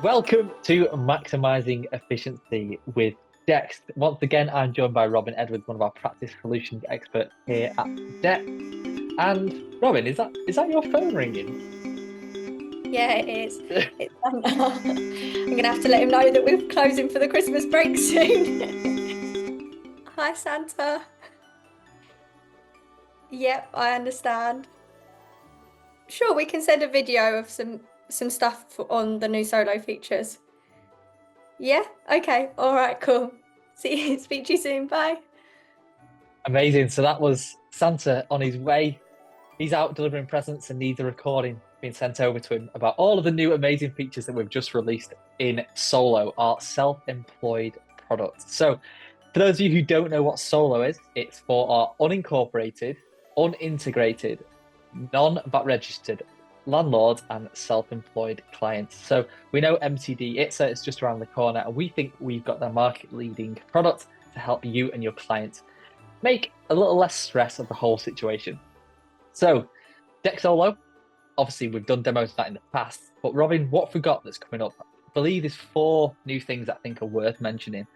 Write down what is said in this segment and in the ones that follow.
Welcome to Maximising Efficiency with Dext. Once again, I'm joined by Robin Edwards, one of our practice solutions experts here at Dext. And Robin, is that your phone ringing? Yeah, it is. It's I'm gonna have to let him know that we're closing for the Christmas break soon. Hi, Santa. Yep, I understand. Sure, we can send a video of some stuff on the new solo features. Yeah? Okay. All right, cool. See you, speak to you soon. Bye. Amazing. So that was Santa on his way. He's out delivering presents and needs a recording being sent over to him about all of the new amazing features that we've just released in Solo, our self-employed product. So for those of you who don't know what Solo is, it's for our unincorporated, unintegrated, non-VAT registered landlords and self-employed clients. So we know MTD, it's just around the corner, and we think we've got the market-leading product to help you and your clients make a little less stress of the whole situation. So Dext Solo, obviously we've done demos of that in the past, but Robin, what have we got that's coming up? I believe there's 4 new things that I think are worth mentioning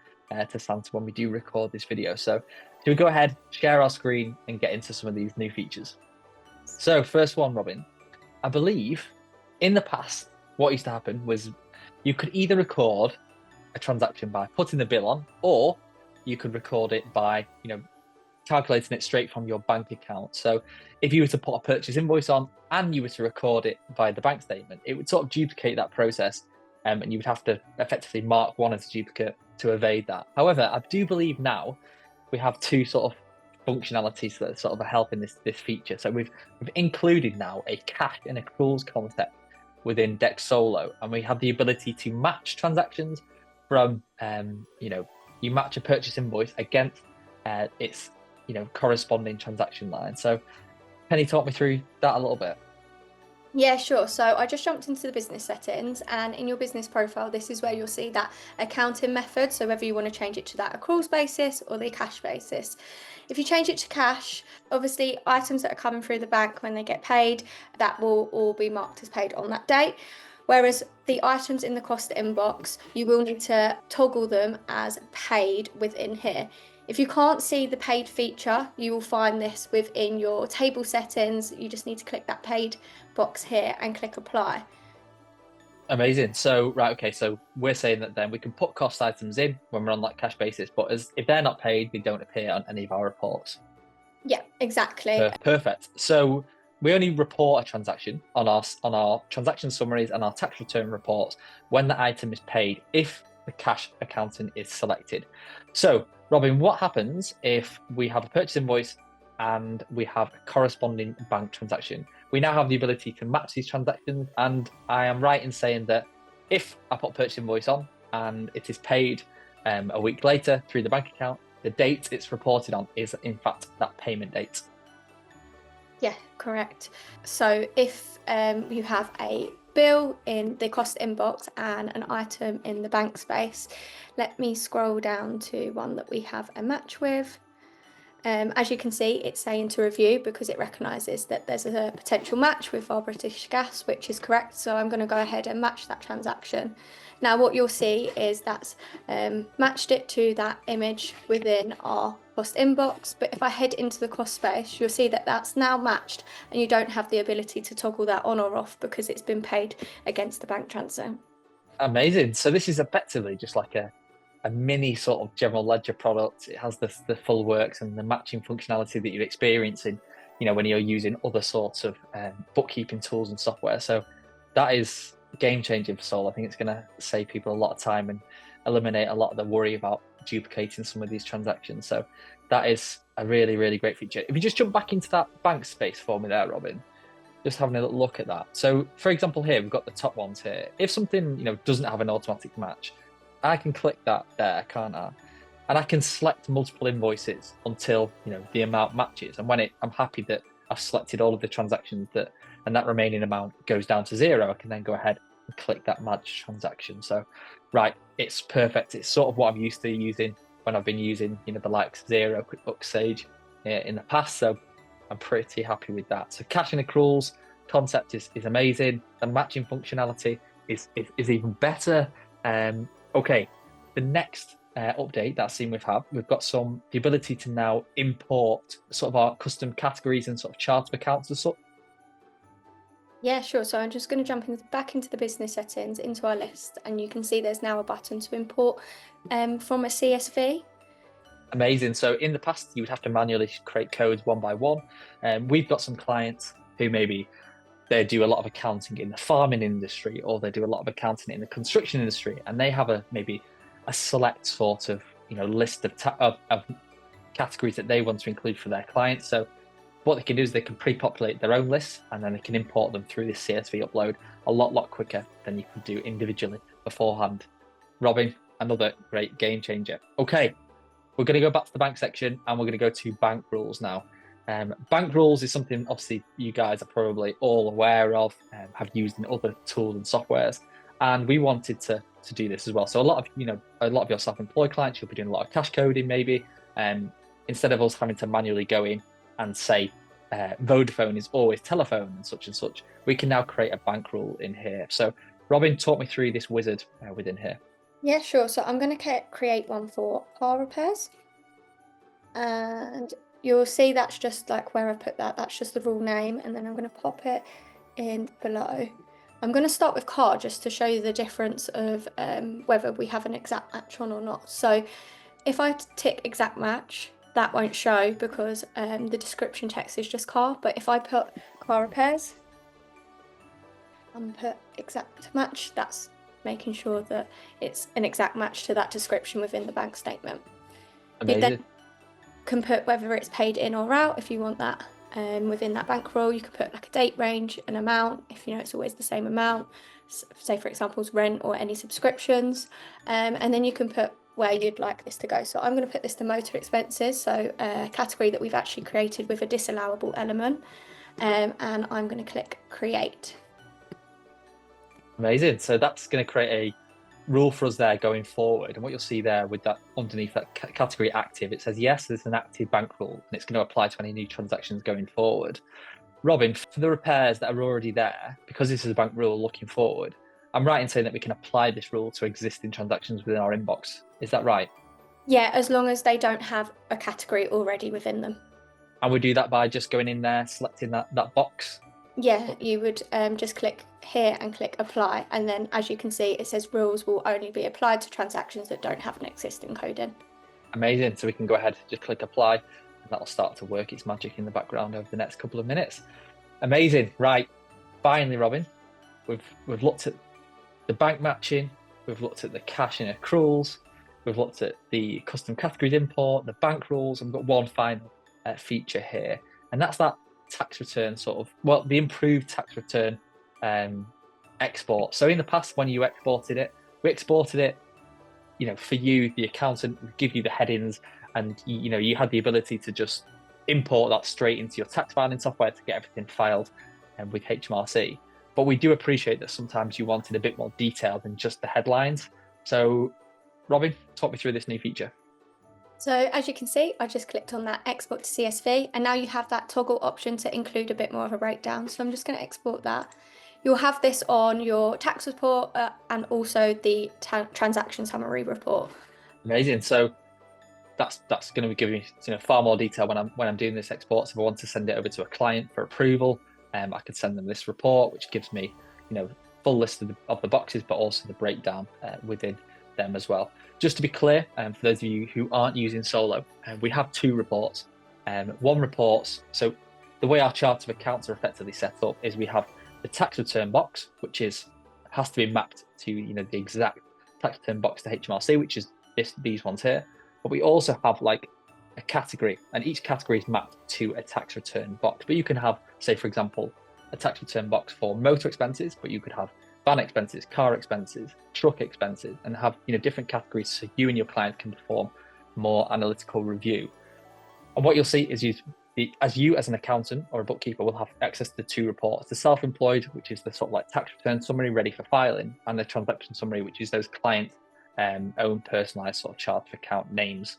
to Santa when we do record this video. So should we go ahead, share our screen and get into some of these new features? So first one, Robin, I believe in the past, what used to happen was you could either record a transaction by putting the bill on, or you could record it by, calculating it straight from your bank account. So if you were to put a purchase invoice on and you were to record it via the bank statement, it would sort of duplicate that process, and you would have to effectively mark one as a duplicate to evade that. However, I do believe now we have 2 sort of functionalities that sort of are helping this feature. So we've included now a cash and accruals concept within Dext Solo, and we have the ability to match transactions from you match a purchase invoice against its corresponding transaction line. So can you talk me through that a little bit? Yeah, sure. So I just jumped into the business settings, and in your business profile, this is where you'll see that accounting method. So whether you want to change it to that accruals basis or the cash basis. If you change it to cash, obviously items that are coming through the bank when they get paid, that will all be marked as paid on that date. Whereas the items in the cost inbox, you will need to toggle them as paid within here. If you can't see the paid feature, you will find this within your table settings. You just need to click that paid box here and click apply. Amazing. So, right, okay, so we're saying that then we can put cost items in when we're on that cash basis, but if they're not paid, they don't appear on any of our reports. Yeah, exactly. Perfect. So we only report a transaction on our transaction summaries and our tax return reports when the item is paid if the cash accounting is selected. So, Robin, what happens if we have a purchase invoice and we have a corresponding bank transaction? We now have the ability to match these transactions, and I am right in saying that if I put purchase invoice on and it is paid a week later through the bank account, the date it's reported on is in fact that payment date. Yeah, correct. So if you have a bill in the cost inbox and an item in the bank space, let me scroll down to one that we have a match with. As you can see, it's saying to review because it recognises that there's a potential match with our British Gas, which is correct. So I'm going to go ahead and match that transaction. Now what you'll see is that's matched it to that image within our cost inbox. But if I head into the cost space, you'll see that that's now matched and you don't have the ability to toggle that on or off because it's been paid against the bank transfer. Amazing. So this is effectively just like a mini sort of general ledger product. It has the full works and the matching functionality that you're experiencing, when you're using other sorts of bookkeeping tools and software. So that is game changing for Sol. I think it's going to save people a lot of time and eliminate a lot of the worry about duplicating some of these transactions. So that is a really, really great feature. If you just jump back into that bank space for me there, Robin, just having a little look at that. So for example, here, we've got the top ones here. If something, doesn't have an automatic match, I can click that there, can't I? And I can select multiple invoices until, the amount matches. And when I'm happy that I've selected all of the transactions and that remaining amount goes down to 0, I can then go ahead and click that match transaction. So, right, it's perfect. It's sort of what I'm used to using when I've been using, the likes of Xero, QuickBooks, Sage in the past. So I'm pretty happy with that. So cash and accruals concept is amazing. The matching functionality is even better. Okay, the next update that's seen we've got the ability to now import sort of our custom categories and sort of chart of accounts and such. Yeah, sure. So I'm just going to jump back into the business settings, into our list, and you can see there's now a button to import from a CSV. Amazing. So in the past, you would have to manually create codes one by one. We've got some clients who maybe they do a lot of accounting in the farming industry, or they do a lot of accounting in the construction industry, and they have maybe a select sort of list of categories that they want to include for their clients. So what they can do is they can pre-populate their own lists, and then they can import them through this CSV upload a lot quicker than you could do individually beforehand. Robin, another great game changer. Okay, we're going to go back to the bank section, and we're going to go to bank rules now. Bank rules is something obviously you guys are probably all aware of, have used in other tools and softwares, and we wanted to do this as well. So a lot of your self-employed clients, you'll be doing a lot of cash coding maybe. Instead of us having to manually go in and say Vodafone is always telephone and such, we can now create a bank rule in here. So Robin, talk me through this wizard within here. Yeah, sure. So I'm going to create one for car repairs. And you'll see that's just like where I put that. That's just the rule name. And then I'm going to pop it in below. I'm going to start with car just to show you the difference of whether we have an exact match on or not. So if I tick exact match, that won't show because the description text is just car. But if I put car repairs and put exact match, that's making sure that it's an exact match to that description within the bank statement. Amazing. Then can put whether it's paid in or out if you want that. Within that bankroll, you could put like a date range, an amount, if you know it's always the same amount, say for example rent or any subscriptions, and then you can put where you'd like this to go. So I'm going to put this to motor expenses, so a category that we've actually created with a disallowable element, and I'm going to click create. Amazing. So that's going to create a rule for us there going forward. And what you'll see there with that underneath that category active, it says, yes, there's an active bank rule, and it's going to apply to any new transactions going forward. Robin, for the repairs that are already there, because this is a bank rule looking forward, I'm right in saying that we can apply this rule to existing transactions within our inbox. Is that right? Yeah, as long as they don't have a category already within them. And we do that by just going in there, selecting that box. Yeah, you would just click here and click apply, and then as you can see it says rules will only be applied to transactions that don't have an existing code in. Amazing. So we can go ahead, just click apply, and that'll start to work its magic in the background over the next couple of minutes. Amazing. Right, finally, Robin, we've looked at the bank matching, we've looked at the cash and accruals, we've looked at the custom categories import, the bank rules, and we've got one final feature here, and that's that tax return the improved tax return export. So in the past, when you exported it, we exported it, for you, the accountant would give you the headings, and you had the ability to just import that straight into your tax filing software to get everything filed with HMRC. But we do appreciate that sometimes you wanted a bit more detail than just the headlines. So Robin, talk me through this new feature. So as you can see, I just clicked on that export to CSV, and now you have that toggle option to include a bit more of a breakdown. So I'm just going to export that. You'll have this on your tax report and also the transaction summary report. Amazing. So that's going to be giving me far more detail when I'm doing this export. So if I want to send it over to a client for approval, I could send them this report, which gives me full list of the boxes, but also the breakdown within them as well. Just to be clear, for those of you who aren't using Solo, we have two reports. One reports, so the way our chart of accounts are effectively set up is we have the tax return box, which has to be mapped to the exact tax return box to HMRC, which is these ones here. But we also have like a category, and each category is mapped to a tax return box. But you can have, say, for example, a tax return box for motor expenses, but you could have van expenses, car expenses, truck expenses, and have different categories so you and your client can perform more analytical review. And what you'll see is you as an accountant or a bookkeeper will have access to two reports: the self-employed, which is the sort of like tax return summary ready for filing, and the transaction summary, which is those client own personalized sort of chart of account names.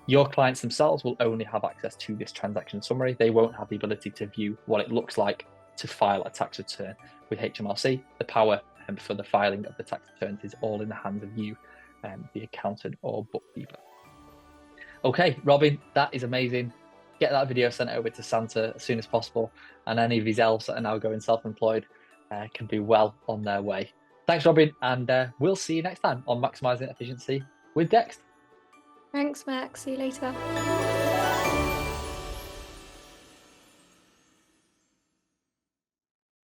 Your clients themselves will only have access to this transaction summary. They won't have the ability to view what it looks like to file a tax return with HMRC. The power for the filing of the tax returns is all in the hands of you, the accountant or bookkeeper. Okay, Robin, that is amazing. Get that video sent over to Santa as soon as possible, and any of his elves that are now going self-employed can be well on their way. Thanks, Robin, and we'll see you next time on Maximising Efficiency with Dext. Thanks, Max. See you later.